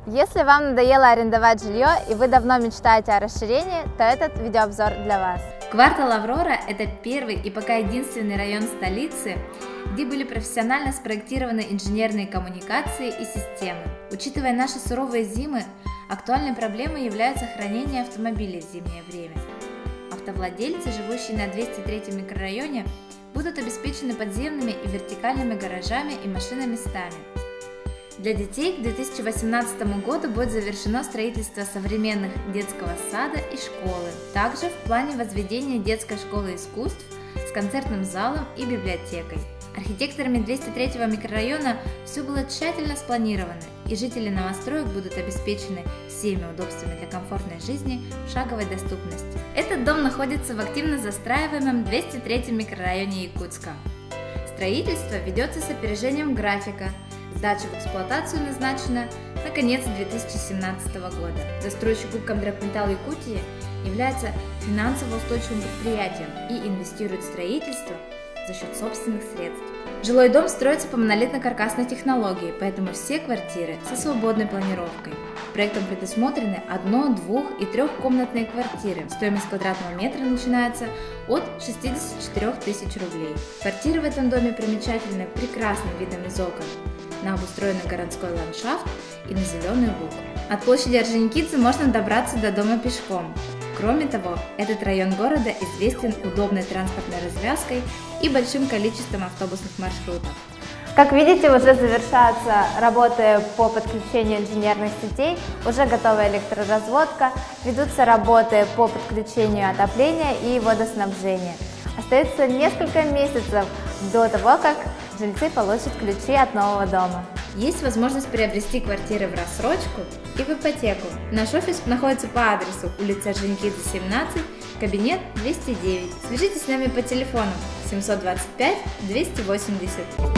Если вам надоело арендовать жилье и вы давно мечтаете о расширении, то этот видеообзор для вас. Квартал Аврора – это первый и пока единственный район столицы, где были профессионально спроектированы инженерные коммуникации и системы. Учитывая наши суровые зимы, актуальной проблемой является хранение автомобилей в зимнее время. Автовладельцы, живущие на 203 микрорайоне, будут обеспечены подземными и вертикальными гаражами и машиноместами. Для детей к 2018 году будет завершено строительство современных детского сада и школы. Также в плане возведения детской школы искусств с концертным залом и библиотекой. Архитекторами 203 микрорайона все было тщательно спланировано, и жители новостроек будут обеспечены всеми удобствами для комфортной жизни в шаговой доступности. Этот дом находится в активно застраиваемом 203 микрорайоне Якутска. Строительство ведется с опережением графика. Сдача в эксплуатацию назначена на конец 2017 года. Застройщик Губкомдрагметалл Якутии является финансово устойчивым предприятием и инвестирует в строительство за счет собственных средств. Жилой дом строится по монолитно-каркасной технологии, поэтому все квартиры со свободной планировкой. Проектом предусмотрены 1-, 2- и 3-комнатные квартиры. Стоимость квадратного метра начинается от 64 тысяч рублей. Квартиры в этом доме примечательны прекрасным видом из окон на обустроенный городской ландшафт и на зеленый луг. От площади Орджоникидзе можно добраться до дома пешком. Кроме того, этот район города известен удобной транспортной развязкой и большим количеством автобусных маршрутов. Как видите, уже завершаются работы по подключению инженерных сетей, уже готова электроразводка, ведутся работы по подключению отопления и водоснабжения. Остается несколько месяцев до того, как жильцы получат ключи от нового дома. Есть возможность приобрести квартиры в рассрочку и в ипотеку. Наш офис находится по адресу улица Орджоникидзе, 17, кабинет 209. Свяжитесь с нами по телефону 725 280.